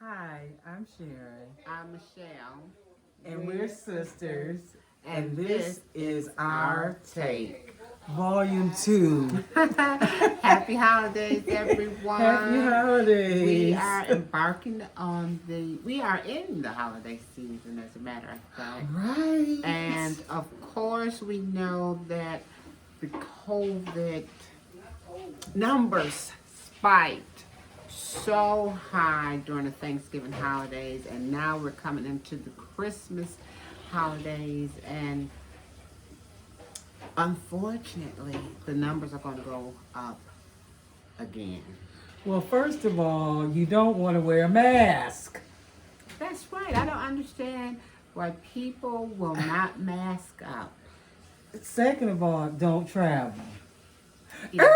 Hi, I'm Sharon, I'm Michelle. and we're sisters, and And this this is is our our take, Volume 2. Happy holidays, Happy everyone. We holidays! are embarking on we are in the holiday season, as a matter of fact. Right. And of course, we know that the COVID numbers spiked so high during the Thanksgiving holidays, and now we're coming into the Christmas holidays, and unfortunately, the numbers are going to go up again. Well, first of all, you don't want to wear a mask. That's right. I don't understand why people will not mask up. Second of all, don't travel. Yeah.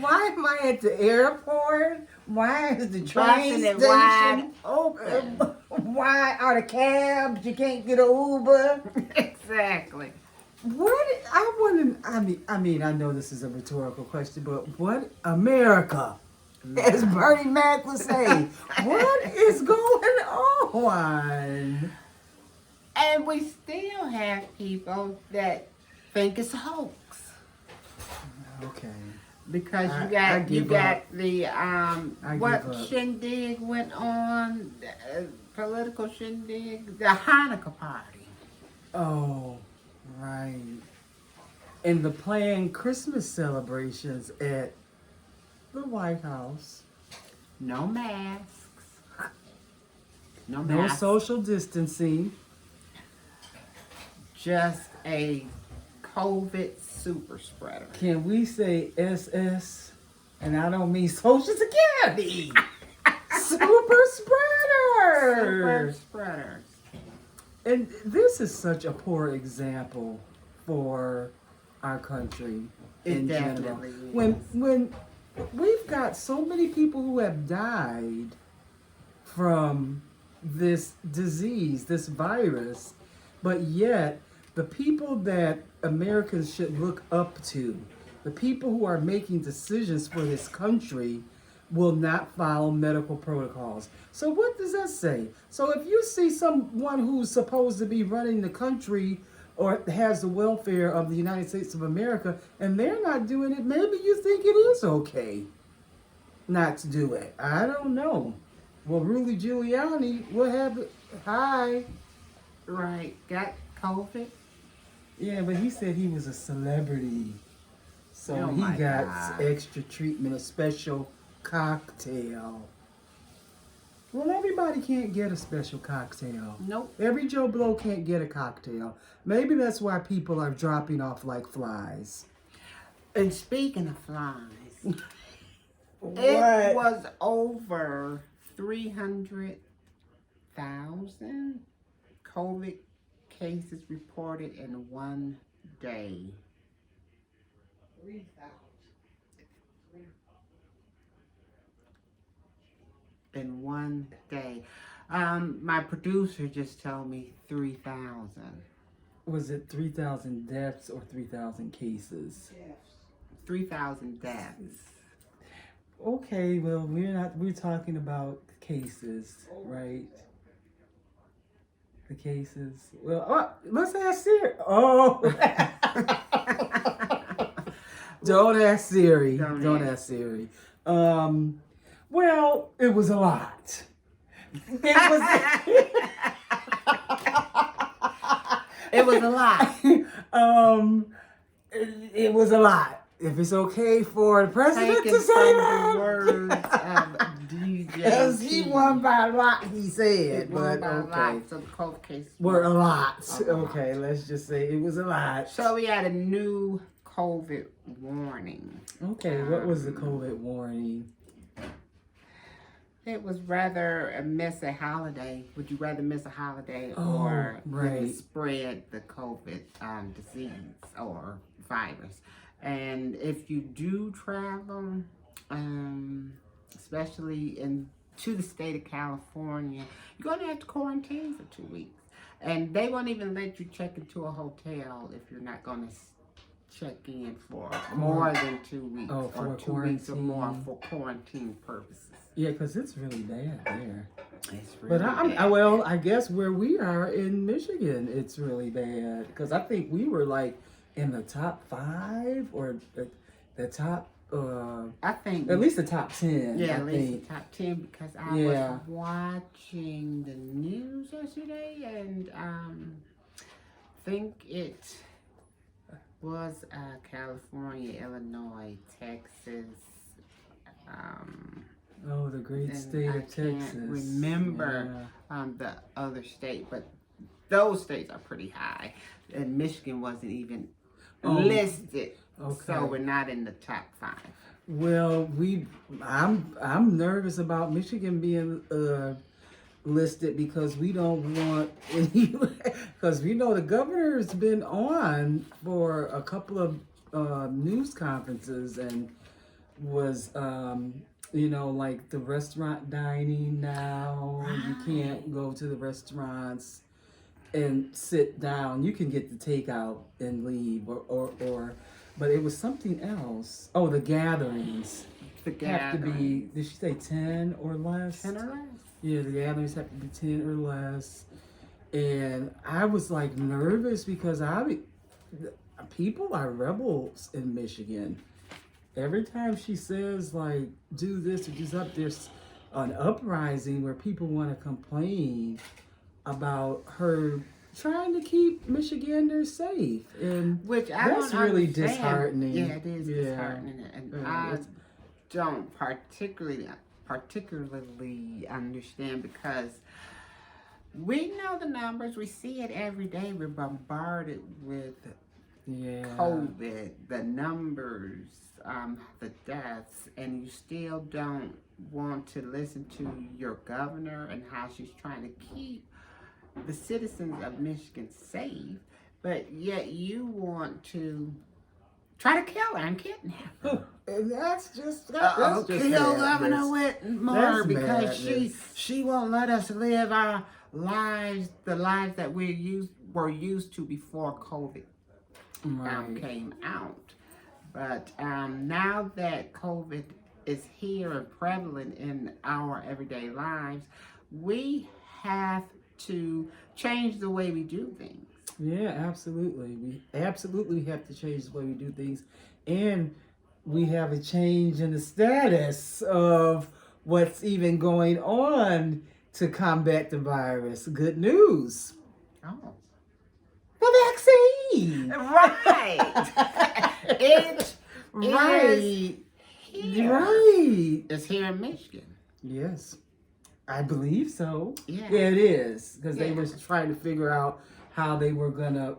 Why am I at the airport? Why is the train Busting it wide station? open. Why are the cabs? You can't get an Uber. Exactly. What I want to, I mean, I know this is a rhetorical question, but what America, as Bernie Mac would say, what is going on? And we still have people that think it's a hoax. Okay. Because I you give got up. the what give up. shindig went on, political shindig, the Hanukkah party. Oh, right. And the planned Christmas celebrations at the White House. No masks. No No masks. social distancing. Just a COVID super spreader. Can we say SS? And I don't mean Social Security. Super Super spreader. spreaders. And this is such a poor example for our country It in general. definitely is. When we've got so many people who have died from this disease, this virus, but yet the people that Americans should look up to, the people who are making decisions for this country, will not follow medical protocols. So what does that say? So if you see someone who's supposed to be running the country or has the welfare of the United States of America and they're not doing it, maybe you think it is okay not to do it. I don't know. Well, Rudy Giuliani, what happened? Hi. Right. Got COVID. Yeah, but he said he was a celebrity. So Oh he my got God. extra treatment, a special cocktail. Well, everybody can't get a special cocktail. Nope. Every Joe Blow can't get a cocktail. Maybe that's why people are dropping off like flies. And speaking of flies, What? it was over 300,000 COVID cases reported in one day. 3,000. In one day. My producer just told me 3,000. Was it 3,000 deaths or 3,000 cases? 3,000 deaths. Okay, well, we're talking about cases, right? The cases. Well, let's ask Siri. Oh. Don't ask Siri. Don't ask Siri. Well, it was a lot. It was. It was a lot. It was a lot. If it's okay for the president Taken to say from that. the words of DJ. Because he won by a lot, he said. It won But by a okay. lot, so the COVID cases Were a lot. A lot. Okay, let's just say it was a lot. So we had a new COVID warning. Okay, what was the COVID warning? It was rather miss a holiday. Would you rather miss a holiday or right. spread the COVID disease or virus? And if you do travel, especially to the state of California, you're going to have to quarantine for 2 weeks. And they won't even let you check into a hotel if you're not going to check in for more than 2 weeks Oh, or for 2 weeks or more quarantine. for quarantine purposes. Yeah, because it's really bad there. It's really But bad. well, I guess where we are in Michigan, it's really bad because I think we were like in the top 5 or the top, I think at least the top 10. yeah, I at least think. the top 10 because I Yeah. was watching the news yesterday and think it was California, Illinois, Texas. Oh, the great And state I of Texas. can't remember the other state, but those states are pretty high. And Michigan wasn't even listed, Okay. so we're not in the top 5. Well, I'm nervous about Michigan being listed because we don't want any because we know the governor's been on for a couple of news conferences and was like the restaurant dining now. You can't go to the restaurants and sit down. You can get the takeout and leave or but it was something else. Oh, the gatherings have to be, did she say 10 or less? 10 or less? Yeah, the gatherings have to be 10 or less. And I was like nervous because people are rebels in Michigan. Every time she says like do this or do that, there's an uprising where people want to complain about her trying to keep Michiganders safe, and Which I that's don't really understand. disheartening. Yeah, it is disheartening, and I it's- don't particularly understand because we know the numbers. We see it every day. We're bombarded with COVID, the numbers, the deaths, and you still don't want to listen to your governor and how she's trying to keep the citizens of Michigan safe, but yet you want to try to kill her and kidnap her. And that's just Kill Governor Whitmore That's because madness. she won't let us live our lives, the lives that were used to before COVID came out. But now that COVID is here and prevalent in our everyday lives, we have to change the way we do things. Yeah, absolutely. We absolutely have to change the way we do things. And we have a change in the status of what's even going on to combat the virus. Good news. Oh. The vaccine. Right. It's Right. here. Right. It's here in Michigan. Yes. I believe so. Yeah. Yeah, it is. Because they Yeah. were trying to figure out how they were going to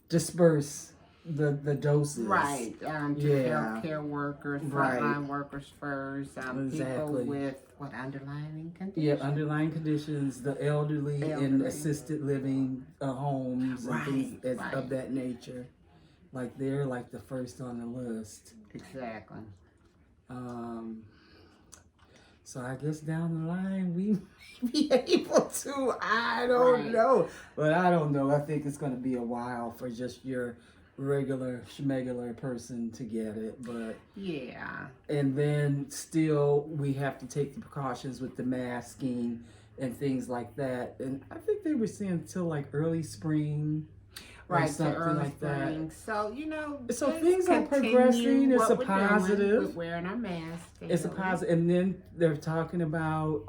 disperse the doses. Right. To healthcare workers, Right. frontline workers first, people Exactly. with underlying conditions. Yeah, underlying conditions, the elderly in Elderly. assisted living homes and things Right. of that nature. Like they're like the first on the list. Exactly. So I guess down the line we may be able to. I don't know. But I don't know. I think it's going to be a while for just your regular schmegular person to get it. But yeah. And then still we have to take the precautions with the masking and things like that. And I think they were saying till like early spring. Right, something early like spring. that. So, So let's things are continue progressing. It's what a we're positive. doing with wearing our masks. It's a positive. And then they're talking about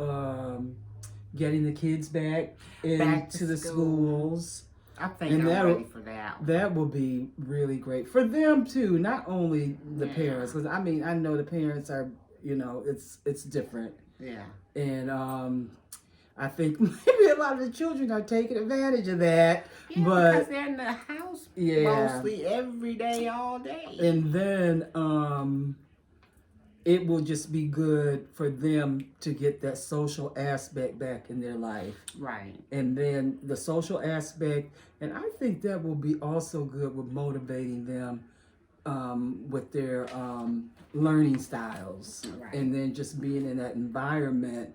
getting the kids back into the schools. I think And I'm ready for that. That will be really great for them too. Not only the parents, because I mean I know the parents are, it's different. Yeah. And I think maybe a lot of the children are taking advantage of that. Yeah, but because they're in the house mostly every day, all day. And then it will just be good for them to get that social aspect back in their life. Right. And then the social aspect, and I think that will be also good with motivating them with their learning styles. Right. And then just being in that environment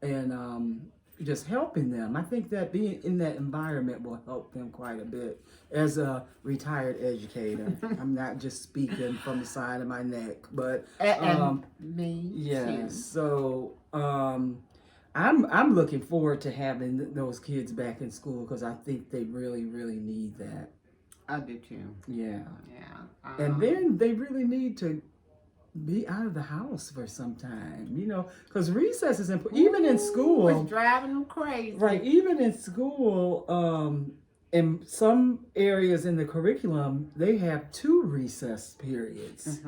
and just helping them. I think that being in that environment will help them quite a bit. As a retired educator, I'm not just speaking from the side of my neck, but And me yeah. too. So I'm looking forward to having those kids back in school because I think they really really need that. I do too. Yeah. Yeah. And then they really need to be out of the house for some time, because recess is important. Even in school, it's driving them crazy. right? Even in school, in some areas in the curriculum, they have 2 recess periods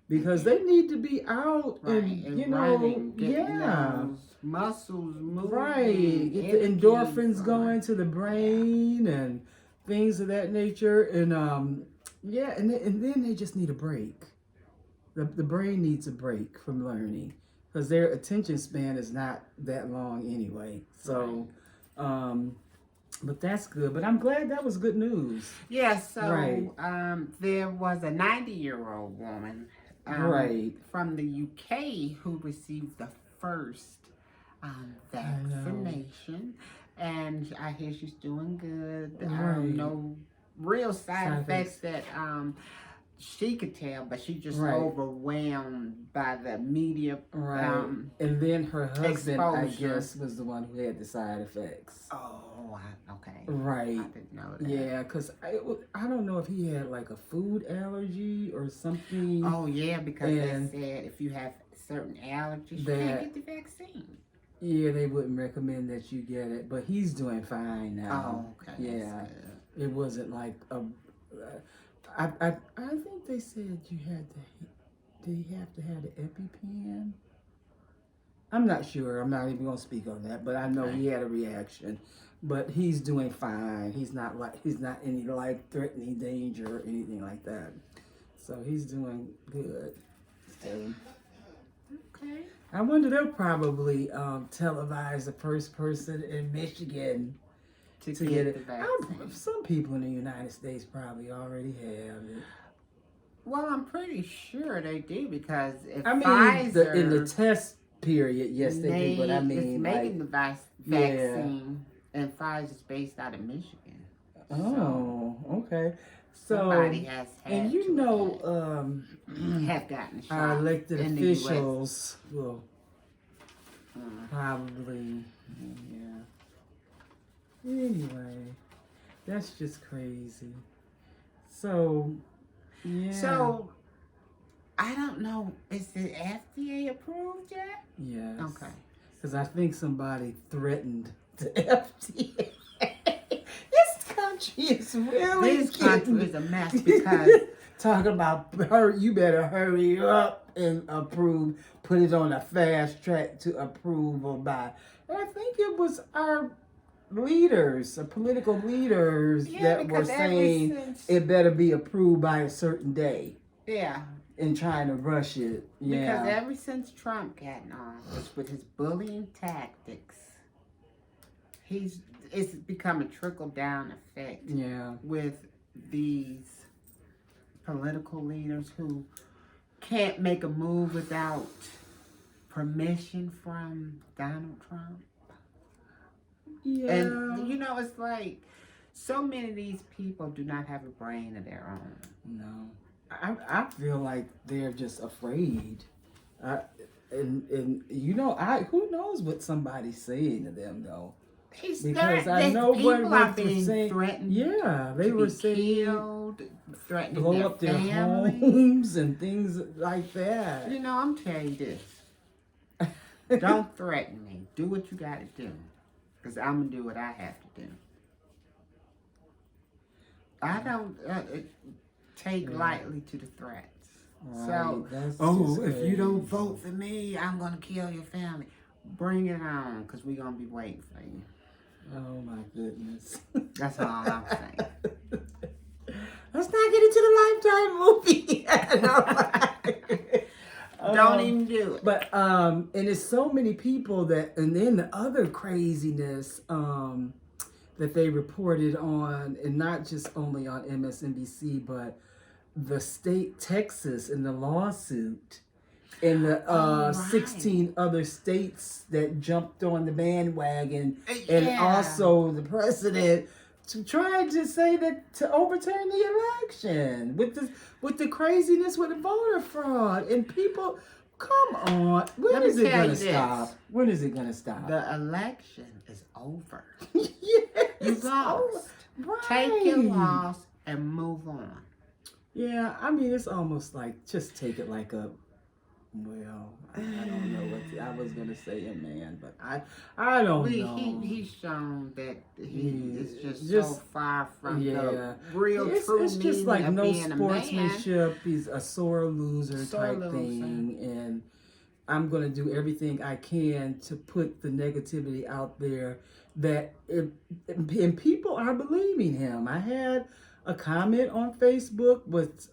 because they need to be out Right. and running, yeah, those muscles moving. right. Get the energy endorphins flowing. going to the brain and things of that nature, and yeah, and then they just need a break. The brain needs a break from learning because their attention span is not that long anyway. So, but that's good. But I'm glad that was good news. Yeah, so Right. there was a 90-year-old woman Right. from the UK who received the first vaccination. And I hear she's doing good. Right. No real side Side effects that she could tell, but she just Right. overwhelmed by the media. Right. And then her husband, I exposure. guess, was the one who had the side effects. Okay. Right. I didn't know that. Yeah, because I don't know if he had like a food allergy or something. Oh yeah, because And they said if you have certain allergies, you that- can't get the vaccine. Yeah, they wouldn't recommend that you get it, but he's doing fine now. Oh, okay. Yeah, That's good. it wasn't like a. I think they said you had to. Did he have to have the EpiPen? I'm not sure. I'm not even gonna speak on that, but I know he had a reaction. But he's doing fine. He's not any life-threatening danger or anything like that. So he's doing good. So. Okay. I wonder they'll probably televise the first person in Michigan To to get get the it. vaccine. Some people in the United States probably already have it. Well, I'm pretty sure they do because if I mean, Pfizer in the test period, yes, they do. But I is mean, making like, the vaccine, and Pfizer's based out of Michigan. oh, okay. So, Somebody has had and you to know, have gotten shot our elected in the US. officials will probably, yeah. Anyway, that's just crazy. So, yeah. So, I don't know. Is the FDA approved yet? Yes. Okay. Because I think somebody threatened the FDA. This country is really This country is a mess because talking about you better hurry up and approve, put it on a fast track to approval by. And I think it was our leaders, political leaders, that were because ever saying since- it better be approved by a certain day yeah. and trying to rush it. Yeah. Because ever since Trump got in office with his bullying tactics, it's become a trickle down effect Yeah. with these political leaders who can't make a move without permission from Donald Trump. Yeah. And you know, it's like so many of these people do not have a brain of their own. No, I feel like they're just afraid, and you know, who knows what somebody's saying to them though? Because I know what people are was being saying. threatened. Yeah, they to were be saying killed, threatening blow their up their families. homes and things like that. You know, I'm telling you this. Don't threaten me. Do what you got to do, because I'm gonna do what I have to do. I don't take lightly to the threats. Right, So, that's oh, just if you don't crazy. vote for me, I'm gonna kill your family. Bring it on, because we're gonna be waiting for you. Oh my goodness. That's all I'm saying. Let's not get into the Lifetime movie. Don't even do it. But and it's so many people that, and then the other craziness that they reported on, and not just only on MSNBC, but the state Texas in the lawsuit and the Oh, right. 16 other states that jumped on the bandwagon, and Yeah. also the president to try to say that to overturn the election with the craziness with the voter fraud and people. Come on, when Let me is it tell gonna you this. stop? When is it gonna stop? The election is over. Yes, You over. lost. Right. Take your loss and move on. Yeah, I mean, it's almost like just take it like a. Well, I don't know what I was gonna say, man, but I don't know. He's shown that he is just Just- so far from yeah. the real It's true just meaning like of no being a man. sportsmanship. He's a sore loser Sore type loser. thing, and I'm gonna do everything I can to put the negativity out there that and people are believing him. I had a comment on Facebook with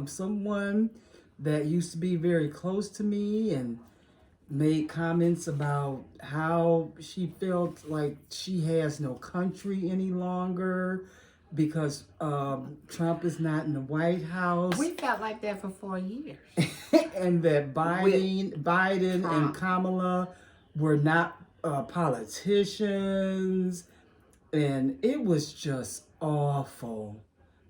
someone that used to be very close to me and made comments about how she felt like she has no country any longer because Trump is not in the White House. We felt like that for 4 years. And that Biden and Trump. Kamala were not politicians, and it was just awful.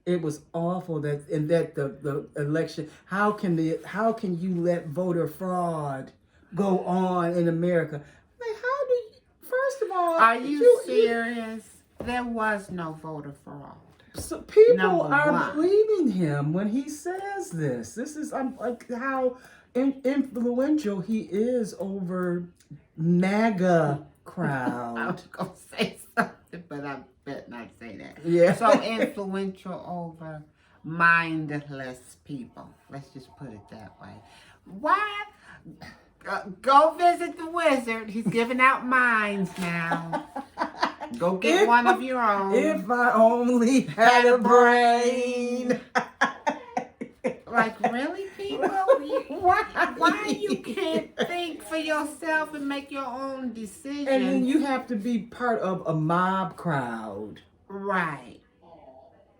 It was awful that the election. How can you let voter fraud go on in America? Like, how do you? First of all, Are you serious? There was no voter fraud. So people Number are one. believing him when he says this. This is like how influential he is over MAGA I crowd. was going to say something, but I bet not say that. Yeah. So influential over mindless people. Let's just put it that way. Why? Go visit the wizard. He's giving out minds now. Go get If one of your own. If I only had a brain. Like, really, people? Why you can't think for yourself and make your own decisions? And then you have to be part of a mob crowd. Right.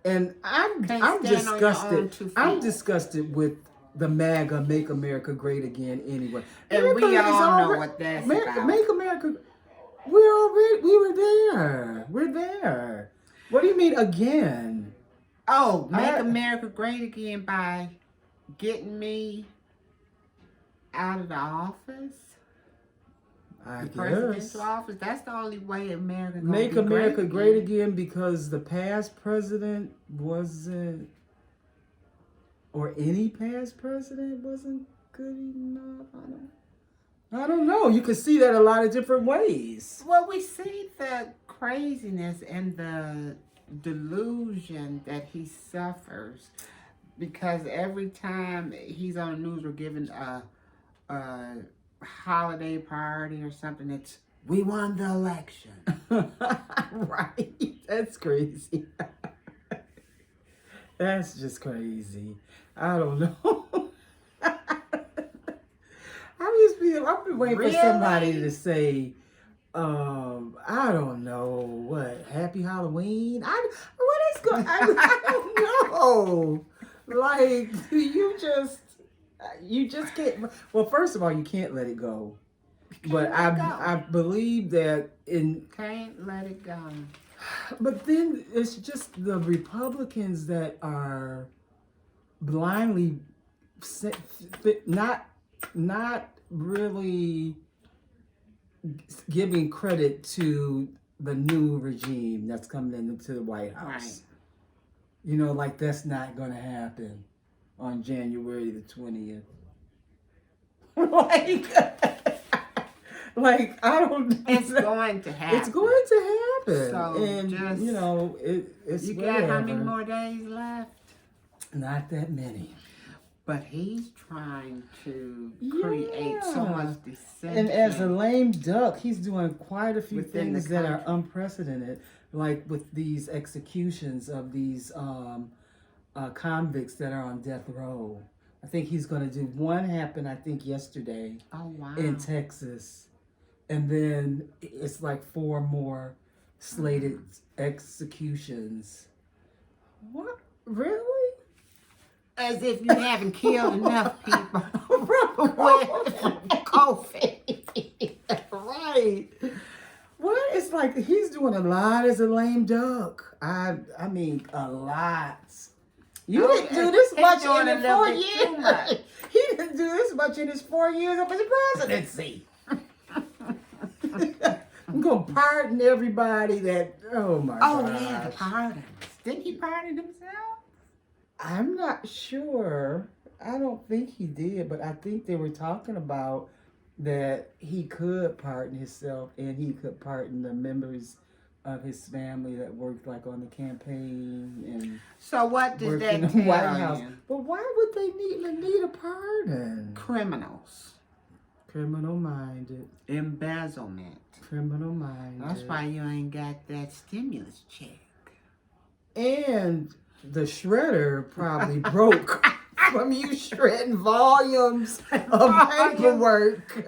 And I'm Can't stand on your own disgusted. 2 feet. I'm disgusted with the MAGA Make America Great Again anyway. And America we is all know alre- what that's Ma- about. Make America. We were there. We're there. What do you mean again? Oh, make America great again by getting me out of the office, I the guess. presidential office. That's the only way America gonna Make be America great great again because the past president wasn't, or any past president wasn't good enough. I don't know. You can see that a lot of different ways. Well, we see the craziness and the delusion that he suffers because every time he's on the news or giving a holiday party or something, it's we won the election. Right. That's crazy. That's just crazy. I don't know. I've been waiting for somebody to say, I don't know what, Happy Halloween. I don't know. Like you just can't. Well, first of all, you can't let it go. But I believe that Can't let it go. But then it's just the Republicans that are blindly not really giving credit to the new regime that's coming into the White House. Right. You know, like that's not going to happen on January the 20th. like I don't. It's going to happen. It's going to happen. So and just, you know, it's you got whatever. how many more days left? Not that many. But he's trying to create so Yeah. much dissension. And as a lame duck, he's doing quite a few Within the things that are country. unprecedented, like with these executions of these convicts that are on death row. I think he's going to do one happen, I think, yesterday Oh, wow. in Texas. And then it's like 4 more slated executions. What? Really? As if you haven't killed enough people with COVID. Right. Well, it's like he's doing a lot as a lame duck. I mean, a lot. You didn't do this He's much doing in a the little 4 bit too years. much. He didn't do this much in his 4 years of his presidency. I'm gonna pardon everybody that. Oh my Oh, gosh. yeah, the pardons. Didn't he pardon himself? I'm not sure. I don't think he did, but I think they were talking about that he could pardon himself and he could pardon the members of his family that worked like on the campaign and So what does worked that in the tell White House. you? But why would they need a pardon? Criminals. Criminal minded. Embezzlement. Criminal minded. That's why you ain't got that stimulus check. And the shredder probably broke from you shredding volumes of paperwork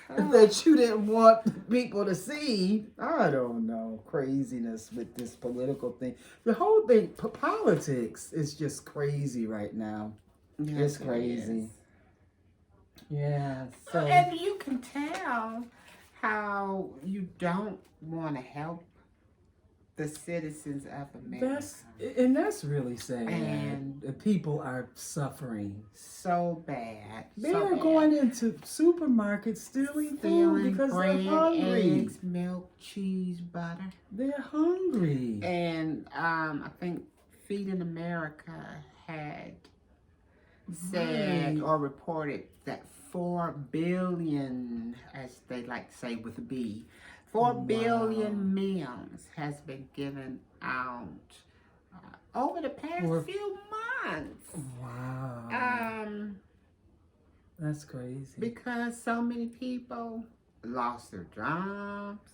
that you didn't want people to see. I don't know. Craziness with this political thing. The whole thing, politics is just crazy right now. Yes, It's crazy. Yeah. So And you can tell how you don't want to help the citizens of America. that's really sad. And- The people are suffering. So bad. They so are bad. going into supermarkets stealing food Stealing because bread, they're hungry. eggs, milk, cheese, butter. They're hungry. And I think Feeding America had said Right. or reported that 4 billion, as they like to say with a B, 4 billion meals has been given out over the past few months. Wow. That's crazy. Because so many people lost their jobs.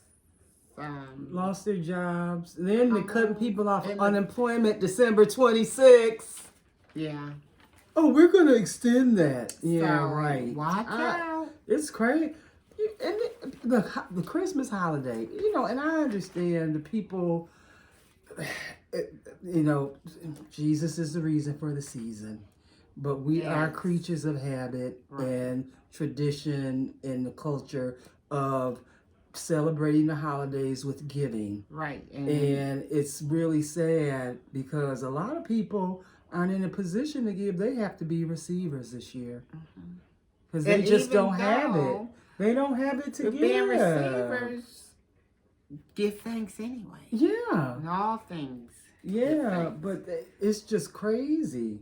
Lost their jobs. Then they're cutting people off And- unemployment December 26th. Yeah. Oh, we're going to extend that. Yeah, So, right. Watch out. It's crazy. And the Christmas holiday, and I understand the people, Jesus is the reason for the season. But we are Yes. creatures of habit and tradition and the culture of celebrating the holidays with giving. Right. And it's really sad because a lot of people aren't in a position to give. They have to be receivers this year. Because they And just even don't have it. though They don't have it to the give. being receivers give thanks anyway. Yeah. In all things. Yeah, thanks. but it's just crazy.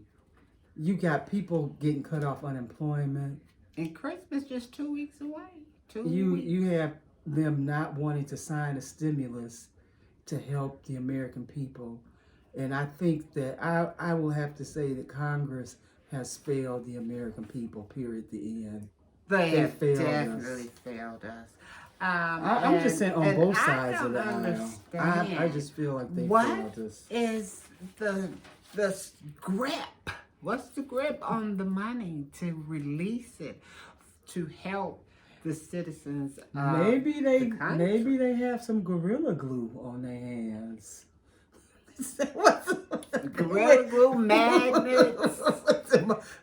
You got people getting cut off unemployment. And Christmas just 2 weeks away. 2 weeks. You have them not wanting to sign a stimulus to help the American people. And I think that I will have to say that Congress has failed the American people, period, the end. They have failed us. definitely failed us. I'm just saying on both sides of the aisle. understand I just feel like they what failed us. is the grip? What's the grip on the money to release it to help the citizens of Maybe the country? they have some gorilla glue on their hands. Gorilla glue, magnets,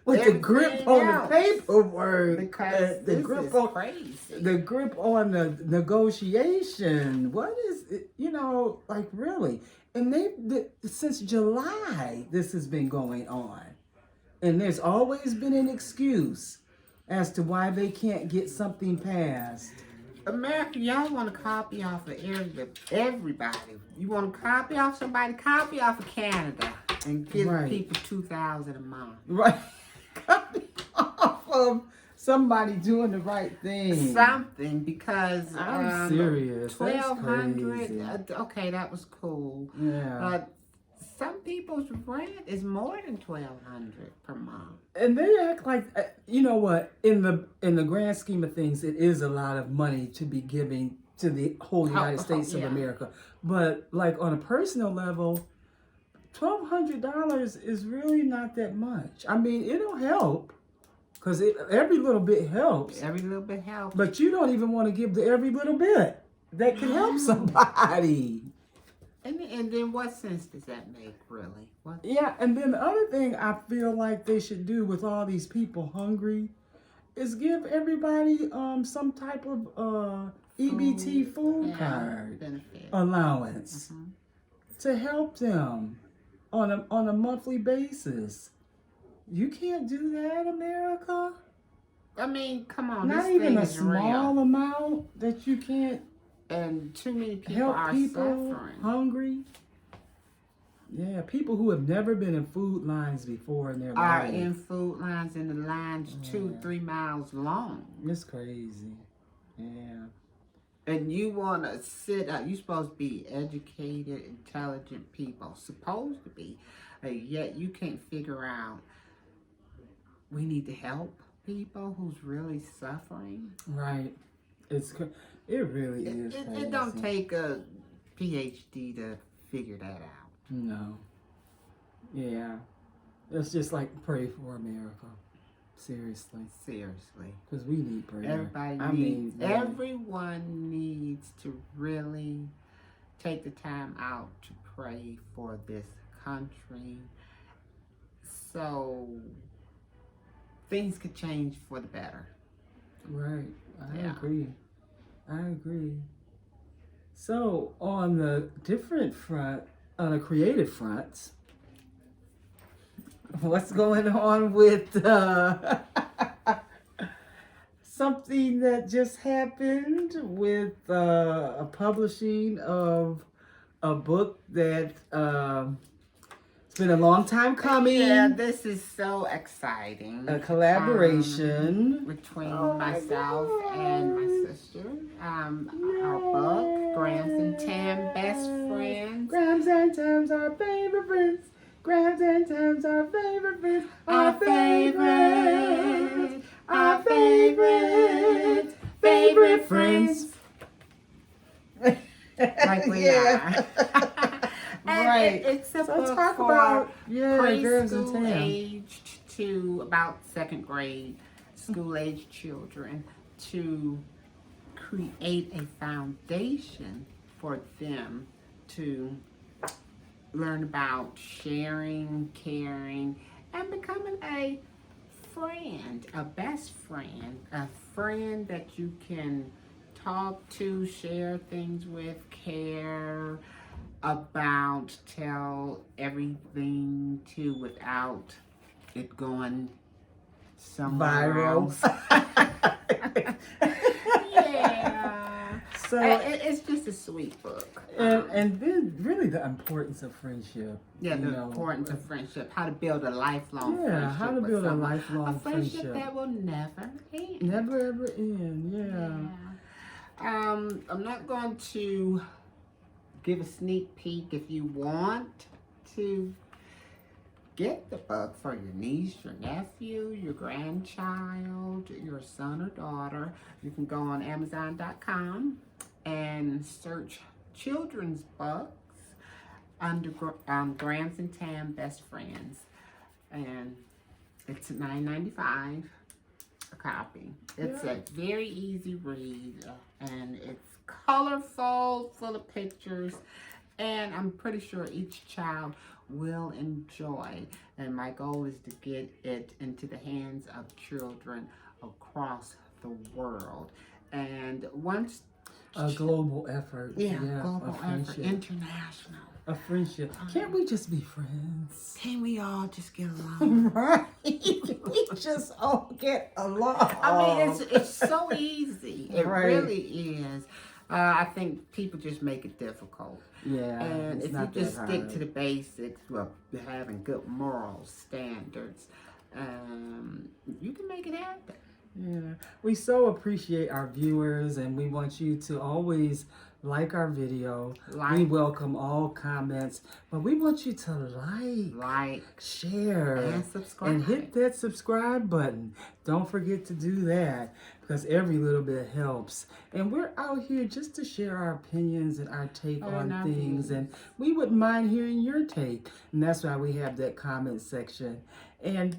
with the grip everything on else. the paperwork, because the this grip is on crazy. the grip on the negotiation. What is it? Like really? And since July, this has been going on, and there's always been an excuse as to why they can't get something passed. America, y'all want to copy off of everybody. You want to copy off somebody, copy off of Canada and give Right. people $2,000 a month. Right. Off of somebody doing the right thing. Something, because I'm serious. That's 1,200. crazy. Okay, that was cool. Yeah. Some people's rent is more than $1,200 per month. And they act like, you know what? In the grand scheme of things, it is a lot of money to be giving to the whole United States of yeah. America. But like on a personal level, $1,200 is really not that much. I mean, it'll help because every little bit helps. Every little bit helps. But you don't even want to give the every little bit that can help somebody. And then what sense does that make, really? What? Yeah, and then the other thing I feel like they should do with all these people hungry is give everybody some type of EBT food Yeah, card benefit. allowance Mhm. to help them on a monthly basis. You can't do that, America. I mean, come on, Not this even thing a is small real. amount that you can't And too many people help are people suffering. hungry. Yeah, people who have never been in food lines before in their Are life. in food lines, and the lines Yeah. 2-3 miles long. It's crazy. Yeah. And you want to sit up. You're supposed to be educated, intelligent people. Supposed to be. Yet you can't figure out we need to help people who's really suffering. Right. It really is It crazy. don't take a PhD to figure that out. No. Yeah. It's just like pray for America. Seriously. Seriously. Because we need prayer. Everybody I needs, mean, yeah. everyone needs to really take the time out to pray for this country so things could change for the better. Right. I Yeah. agree. I agree. So on the different front, on a creative front, what's going on with something that just happened with a publishing of a book that it's been a long time coming. Yeah, this is so exciting. A collaboration. Between Oh my myself God. and my sister. Our book, Grams and Tam, Best Friends. Grams and Tams, our favorite friends. Grams and Tams, our favorite friends. Our favorite, our favorite, favorite friends. Like we are. And Right. it's a So book talk for about Grams and preschool Tam. aged to about second grade, school age children, to create a foundation for them to learn about sharing, caring, and becoming a friend, a best friend, a friend that you can talk to, share things with, care about, tell everything to without it going somewhere Viral. else. Yeah. So It's just a sweet book. and then really the importance of friendship. Yeah, you the know. importance of friendship, how to build a lifelong Yeah, friendship. how to with build a someone. lifelong a friendship friendship. that will never end. Never ever end. Yeah. I'm not going to give a sneak peek. If you want to get the book for your niece, your nephew, your grandchild, your son or daughter, you can go on Amazon.com and search children's books under Grams and Tam Best Friends, and it's $9.95 a copy. It's a very easy read, and it's colorful, full of pictures, and I'm pretty sure each child will enjoy. And my goal is to get it into the hands of children across the world. And once A global effort. global a effort, friendship. international. A friendship. Can't we just be friends? Can we all just get along? Right. We just all get along. I mean, it's so easy. It Right. really is. I think people just make it difficult. Yeah. And it's if you not just that stick hard. to the basics of having good moral standards, you can make it happen. Yeah, we so appreciate our viewers, and we want you to always like our video. We Like, welcome all comments, but we want you to like, share, and subscribe. and hit that subscribe button. Don't forget to do that, because every little bit helps. And we're out here just to share our opinions and our take on our things, views. and we wouldn't mind hearing your take. And that's why we have that comment section. And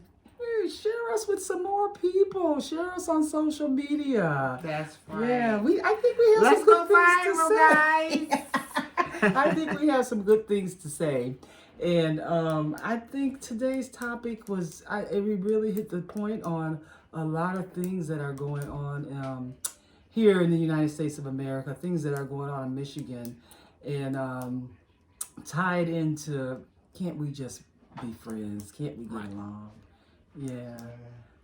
share us with some more people. Share us on social media. That's right. Yeah, I think we have Let's some good go things to viral, say. guys. I think we have some good things to say. And I think today's topic was, we really hit the point on a lot of things that are going on here in the United States of America, things that are going on in Michigan, and tied into, can't we just be friends? Can't we get along? Yeah.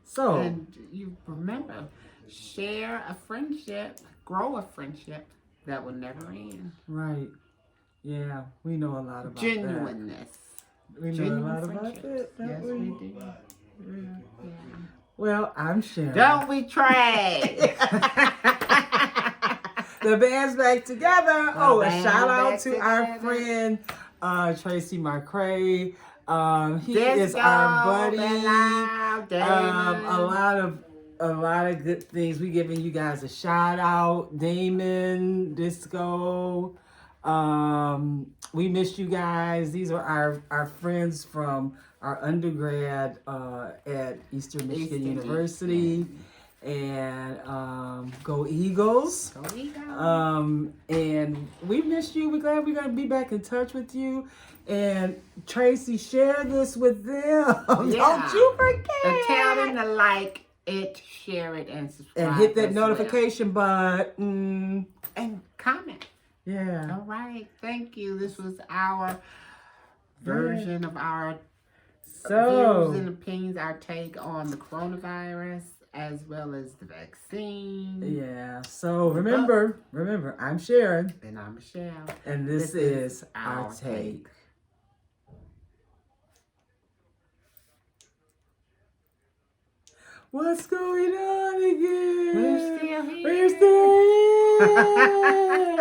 So, And you remember, share a friendship, grow a friendship that will never end. right. Yeah, we know a lot about that. Genuineness. We know a Genuine lot about friendships. that, don't Yes, we? we do. Yeah. Well, I'm Sharon. Don't be trade. The band's back together. A band's shout out back to our together. friend Tracy McCray. He Disco, is our buddy. Bella, Damon. A lot of good things. We giving you guys a shout out. Damon, Disco. We missed you guys. These are our friends from our undergrad at Eastern Michigan University. And go Eagles. Go Eagles. And we missed you. We're glad we're gonna be back in touch with you. And Tracy, share this with them. Yeah. Don't you forget. And tell them to like it, share it, and subscribe. And hit that as well. notification button. And comment. Yeah. All right. Thank you. This was our version of our views and opinions, our take on the coronavirus as well as the vaccine. Yeah. So remember, I'm Sharon. And I'm Michelle. And this is our take. What's going on again? We're still here. We're still here.